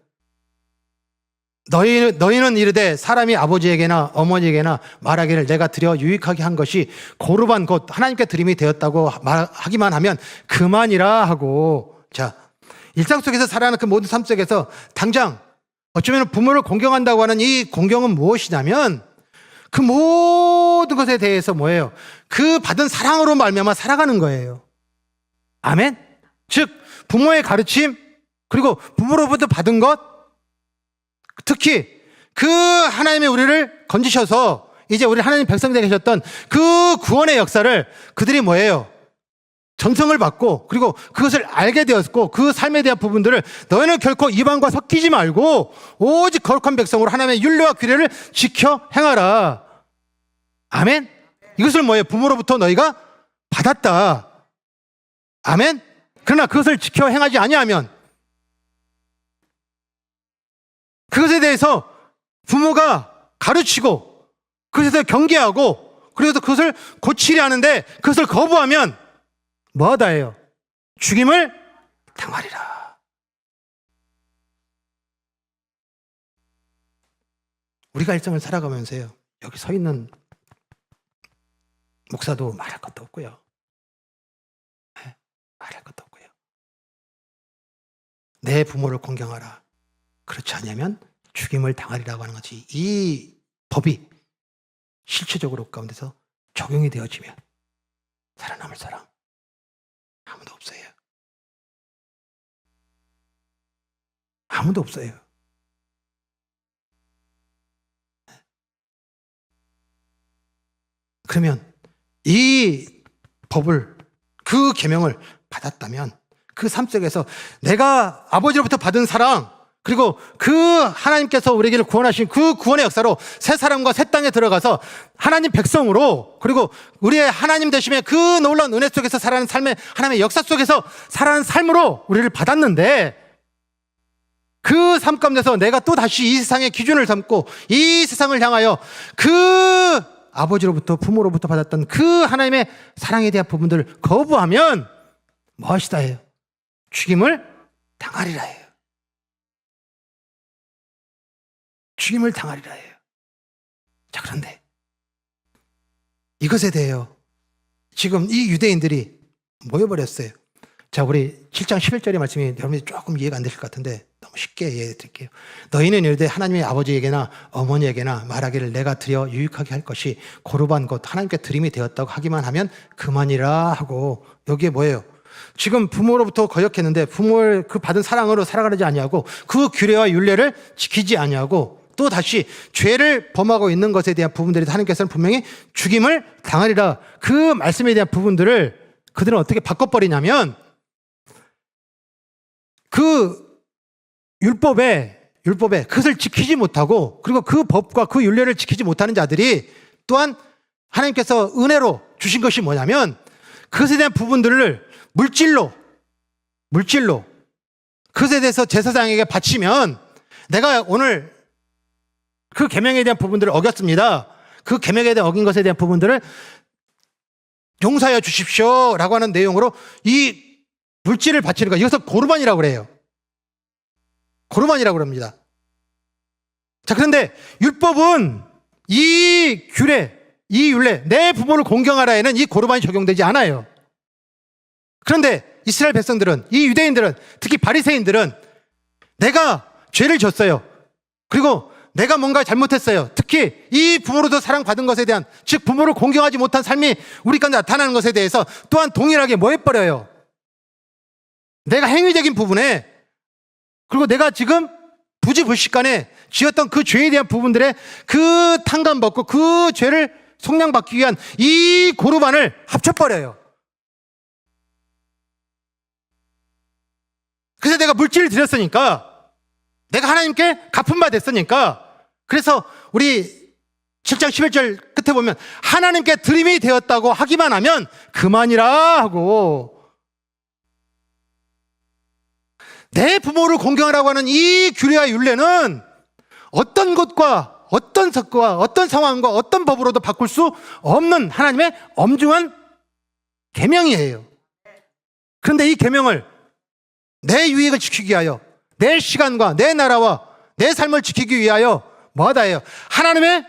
너희는 이르되 사람이 아버지에게나 어머니에게나 말하기를 내가 드려 유익하게 한 것이 고르반 곧 하나님께 드림이 되었다고 하기만 하면 그만이라 하고. 자, 일상 속에서 살아가는 그 모든 삶 속에서 당장 어쩌면 부모를 공경한다고 하는 이 공경은 무엇이냐면 그 모든 것에 대해서 뭐예요? 그 받은 사랑으로 말미암아 살아가는 거예요. 아멘. 즉 부모의 가르침 그리고 부모로부터 받은 것, 특히 그 하나님의 우리를 건지셔서 이제 우리 하나님 백성 되게 하셨던 그 구원의 역사를 그들이 뭐예요? 전성을 받고 그리고 그것을 알게 되었고 그 삶에 대한 부분들을 너희는 결코 이방과 섞이지 말고 오직 거룩한 백성으로 하나님의 율례와 규례를 지켜 행하라. 아멘. 이것을 뭐예요? 부모로부터 너희가 받았다. 아멘. 그러나 그것을 지켜 행하지 아니하면 그것에 대해서 부모가 가르치고 그것에 대해서 경계하고 그래서 그것을 고치려 하는데 그것을 거부하면 뭐하다예요? 죽임을 당하리라. 우리가 일생을 살아가면서요, 여기 서 있는 목사도 말할 것도 없고요. 말할 것도 없고요. 내 부모를 공경하라. 그렇지 않으면 죽임을 당하리라고 하는 것이 이 법이 실체적으로 가운데서 적용이 되어지면 살아남을 사람 아무도 없어요. 아무도 없어요. 그러면 이 법을, 그 계명을 받았다면 그 삶 속에서 내가 아버지로부터 받은 사랑 그리고 그 하나님께서 우리에게 구원하신 그 구원의 역사로 새 사람과 새 땅에 들어가서 하나님 백성으로 그리고 우리의 하나님 되심의 그 놀라운 은혜 속에서 살아가는 삶의 하나님의 역사 속에서 살아가는 삶으로 우리를 받았는데 그 삶 가운데서 내가 또 다시 이 세상의 기준을 삼고 이 세상을 향하여 그 아버지로부터 부모로부터 받았던 그 하나님의 사랑에 대한 부분들을 거부하면 무엇이다 해요? 죽임을 당하리라 해요. 죽임을 당하리라 해요. 자, 그런데 이것에 대해요 지금 이 유대인들이 모여버렸어요. 자, 우리 7장 11절의 말씀이 여러분이 조금 이해가 안 되실 것 같은데 너무 쉽게 이해해 드릴게요. 너희는 이르되 하나님의 아버지에게나 어머니에게나 말하기를 내가 드려 유익하게 할 것이 고르반 곧 하나님께 드림이 되었다고 하기만 하면 그만이라 하고. 여기에 뭐예요? 지금 부모로부터 거역했는데 부모를 그 받은 사랑으로 살아가지 아니하고 그 규례와 율례를 지키지 아니하고 또 다시 죄를 범하고 있는 것에 대한 부분들이 하나님께서는 분명히 죽임을 당하리라. 그 말씀에 대한 부분들을 그들은 어떻게 바꿔버리냐면 그 율법에 그것을 지키지 못하고 그리고 그 법과 그 율례를 지키지 못하는 자들이 또한 하나님께서 은혜로 주신 것이 뭐냐면 그것에 대한 부분들을 물질로 그것에 대해서 제사장에게 바치면 내가 오늘 그 계명에 대한 부분들을 어겼습니다. 그 계명에 대한 어긴 것에 대한 부분들을 용서하여 주십시오라고 하는 내용으로 이 물질을 바치는 거, 이것을 고르반이라고 그래요. 고르반이라고 합니다. 자, 그런데 율법은 이 규례, 이 율례, 내 부모를 공경하라에는 이 고르반이 적용되지 않아요. 그런데 이스라엘 백성들은, 이 유대인들은, 특히 바리새인들은 내가 죄를 졌어요. 그리고 내가 뭔가 잘못했어요. 특히 이 부모로부터 사랑받은 것에 대한, 즉 부모를 공경하지 못한 삶이 우리 가운데 나타나는 것에 대해서 또한 동일하게 뭐 해버려요? 내가 행위적인 부분에, 그리고 내가 지금 부지불식간에 지었던 그 죄에 대한 부분들에 그 탕감받고 그 죄를 속량받기 위한 이 고르반을 합쳐버려요. 그래서 내가 물질을 드렸으니까, 내가 하나님께 갚은 바 됐으니까, 그래서 우리 7장 11절 끝에 보면 하나님께 드림이 되었다고 하기만 하면 그만이라 하고, 내 부모를 공경하라고 하는 이 규례와 율례는 어떤 것과 어떤 석과 어떤 상황과 어떤 법으로도 바꿀 수 없는 하나님의 엄중한 계명이에요. 그런데 이 계명을 내 유익을 지키기 위하여, 내 시간과 내 나라와 내 삶을 지키기 위하여 뭐하다 해요? 하나님의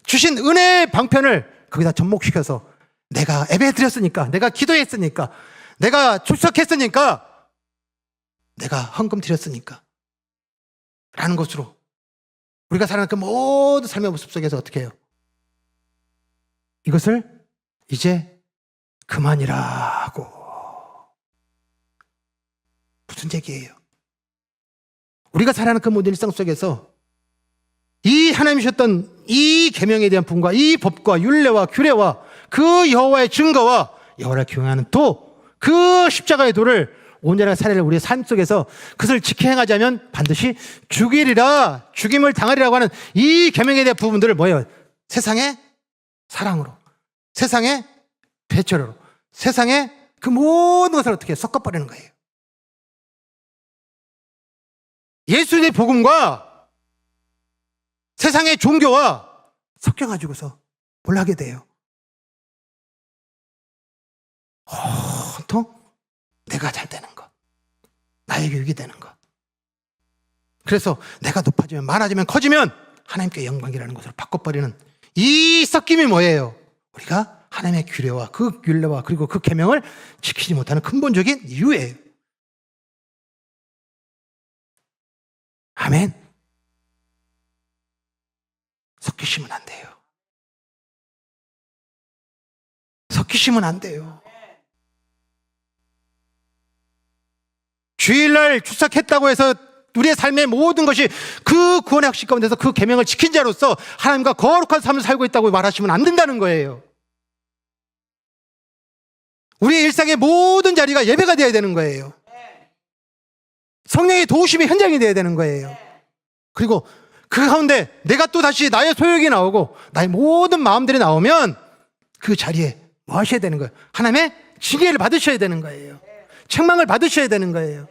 주신 은혜의 방편을 거기다 접목시켜서 내가 예배드렸으니까, 내가 기도했으니까, 내가 출석했으니까, 내가 헌금 드렸으니까 라는 것으로 우리가 살아가는 그 모든 삶의 모습 속에서 어떻게 해요? 이것을 이제 그만이라고. 무슨 얘기예요? 우리가 살아가는 그 모든 일상 속에서 이 하나님이 주셨던 이 계명에 대한 분과 이 법과 율례와 규례와 그 여호와의 증거와 여호와를 경외하는 도, 그 십자가의 도를 온전하게 살아낼 우리의 삶 속에서 그것을 지켜 행하자면 반드시 죽이리라, 죽임을 당하리라고 하는 이 계명에 대한 부분들을 뭐예요? 세상의 사랑으로, 세상의 배철으로, 세상의 그 모든 것을 어떻게 섞어버리는 거예요. 예수의 복음과 세상의 종교와 섞여가지고서 뭘 하게 돼요? 온통 내가 잘 되는 것, 나의 교육이 되는 것. 그래서 내가 높아지면, 많아지면, 커지면 하나님께 영광이라는 것으로 바꿔버리는 이 섞임이 뭐예요? 우리가 하나님의 규례와 그 율례와 그리고 그 계명을 지키지 못하는 근본적인 이유예요. 아멘. 섞이시면 안 돼요. 섞이시면 안 돼요. 주일날 출석했다고 해서 우리의 삶의 모든 것이 그 구원의 확신 가운데서 그 계명을 지킨 자로서 하나님과 거룩한 삶을 살고 있다고 말하시면 안 된다는 거예요. 우리의 일상의 모든 자리가 예배가 되어야 되는 거예요. 성령의 도우심이 현장이 되어야 되는 거예요. 그리고 그 가운데 내가 또 다시 나의 소욕이 나오고 나의 모든 마음들이 나오면 그 자리에 뭐 하셔야 되는 거예요? 하나님의 징계를 받으셔야 되는 거예요. 책망을 받으셔야 되는 거예요.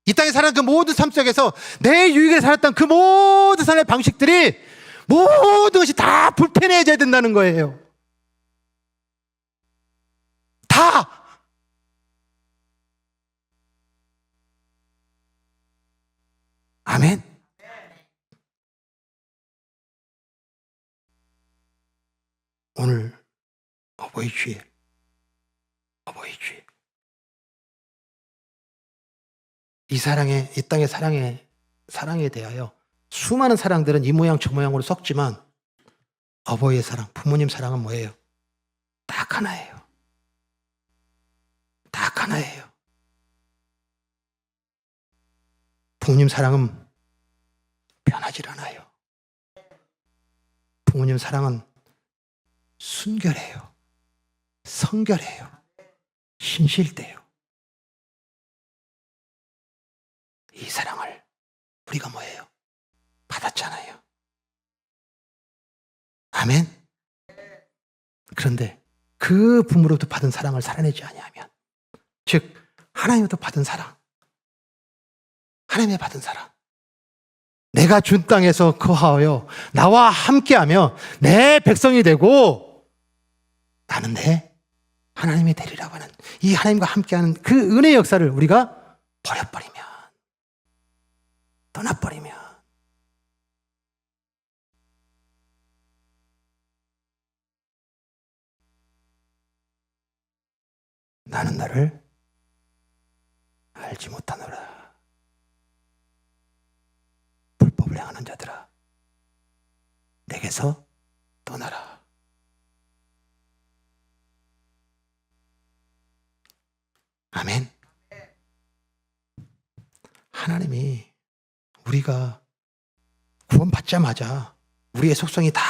이 땅에 살아가는 그 모든 삶 속에서 내 유익에 살았던 그 모든 삶의 방식들이 모든 것이 다 불편해져야 된다는 거예요. 다. 아멘. 오늘 어버이 주일, 어버이 주일. 이 사랑에, 이 땅의 사랑에 대하여 수많은 사랑들은 이 모양 저 모양으로 섞지만 어버이의 사랑, 부모님 사랑은 뭐예요? 딱 하나예요. 딱 하나예요. 부모님 사랑은 변하질 않아요. 부모님 사랑은 순결해요. 성결해요. 신실돼요. 이 사랑을 우리가 뭐예요? 받았잖아요. 아멘. 그런데 그 부모로부터 받은 사랑을 살아내지 아니하면, 즉 하나님으로부터 받은 사랑, 하나님의 받은 사랑, 내가 준 땅에서 거하여 나와 함께하며 내 백성이 되고 나는 내 하나님이 되리라고 하는 이 하나님과 함께하는 그 은혜의 역사를 우리가 버려버리면, 떠나버리면 나는 나를 알지 못하노라. 에서 떠나라. 아멘. 하나님이 우리가 구원받자마자 우리의 속성이 다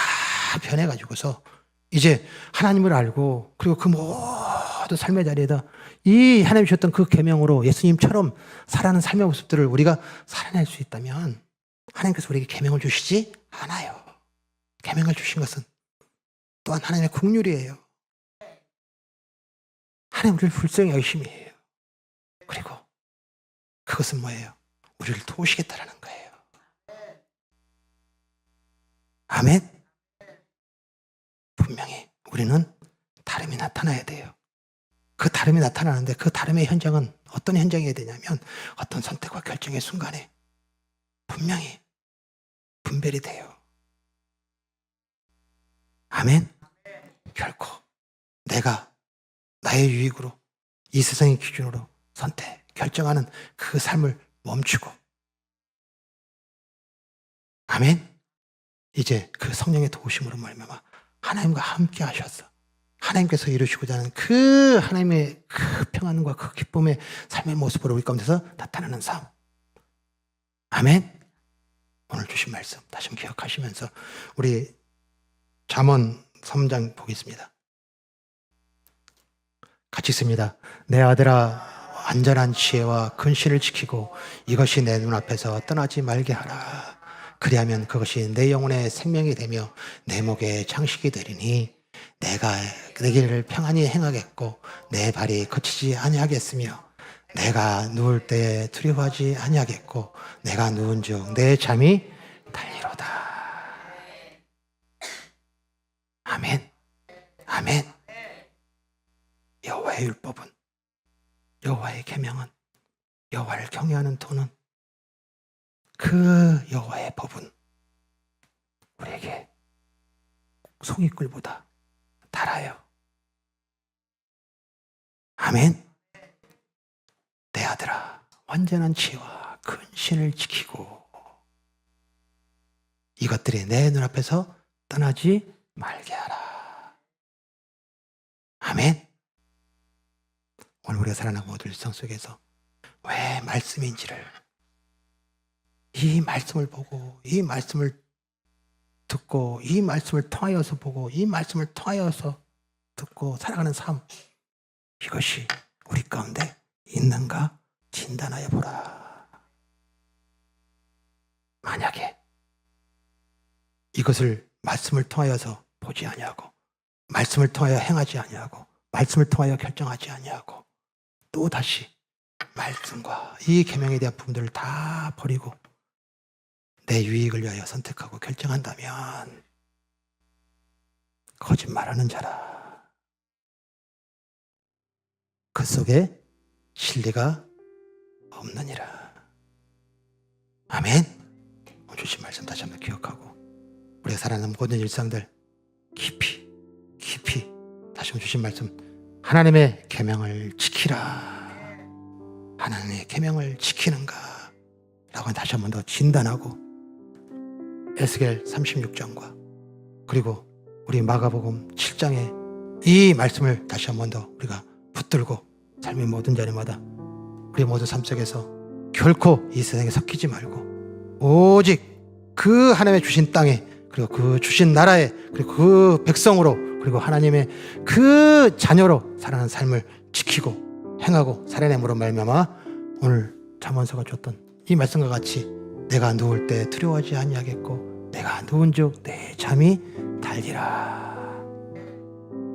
변해가지고서 이제 하나님을 알고 그리고 그 모든 삶의 자리에다 이 하나님이 주셨던 그 계명으로 예수님처럼 살아가는 삶의 모습들을 우리가 살아낼 수 있다면 하나님께서 우리에게 계명을 주시지 않아요. 계명을 주신 것은 또한 하나님의 국률이에요. 하나님 우리를 불쌍히 여기심이에요. 그리고 그것은 뭐예요? 우리를 도우시겠다라는 거예요. 아멘. 분명히 우리는 다름이 나타나야 돼요. 그 다름이 나타나는데 그 다름의 현장은 어떤 현장이어야 되냐면 어떤 선택과 결정의 순간에 분명히 분별이 돼요. 아멘. 결코 내가 나의 유익으로 이 세상의 기준으로 선택, 결정하는 그 삶을 멈추고 아멘. 이제 그 성령의 도우심으로 말미암아 하나님과 함께 하셔서 하나님께서 이루시고자 하는 그 하나님의 그 평안과 그 기쁨의 삶의 모습으로 우리 가운데서 나타나는 삶. 아멘. 오늘 주신 말씀 다시 한번 기억하시면서 우리 잠언 3장 보겠습니다. 같이 있습니다. 내 아들아 완전한 지혜와 근신을 지키고 이것이 내 눈앞에서 떠나지 말게 하라. 그리하면 그것이 내 영혼의 생명이 되며 내 목의 장식이 되리니 내가 내 길을 평안히 행하겠고 내 발이 거치지 아니하겠으며 내가 누울 때에 두려워하지 아니하겠고 내가 누운즉 내 잠이 달리로다. 아멘. 아멘. 여호와의 율법은 여호와의 계명은 여호와를 경외하는 도는 그 여호와의 법은 우리에게 송이꿀보다 달아요. 아멘. 내 아들아 완전한 지혜와 근신을 지키고 이것들이 내 눈앞에서 떠나지 말게 하라. 아멘. 오늘 우리가 살아나는 모든 일상 속에서 왜 말씀인지를 이 말씀을 보고 이 말씀을 듣고 이 말씀을 통하여서 보고 이 말씀을 통하여서 듣고 살아가는 삶 이것이 우리 가운데 있는가 진단하여 보라. 만약에 이것을 말씀을 통하여서 보지 아니하고 말씀을 통하여 행하지 아니하고 말씀을 통하여 결정하지 아니하고 또 다시 말씀과 이 계명에 대한 부분들을 다 버리고 내 유익을 위하여 선택하고 결정한다면 거짓말하는 자라. 그 속에 진리가 없느니라. 아멘. 주신 말씀 다시 한번 기억하고 우리가 살아가는 모든 일상들 깊이 다시 한번 주신 말씀 하나님의 계명을 지키라. 하나님의 계명을 지키는가 라고 다시 한번 더 진단하고 에스겔 36장과 그리고 우리 마가복음 7장의 이 말씀을 다시 한번 더 우리가 붙들고 삶의 모든 자리마다 우리 모든 삶 속에서 결코 이 세상에 섞이지 말고 오직 그 하나님의 주신 땅에 그리고 그 주신 나라에 그리고 그 백성으로 그리고 하나님의 그 자녀로 살아가는 삶을 지키고 행하고 살아냄으로 말미암아 오늘 잠언서가 줬던 이 말씀과 같이 내가 누울 때 두려워하지 아니하겠고 내가 누운즉 내 잠이 달리라.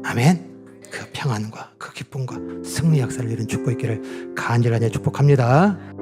아멘. 그 평안과 그 기쁨과 승리 역사를 이룬 축복 있기를 간절하게 축복합니다.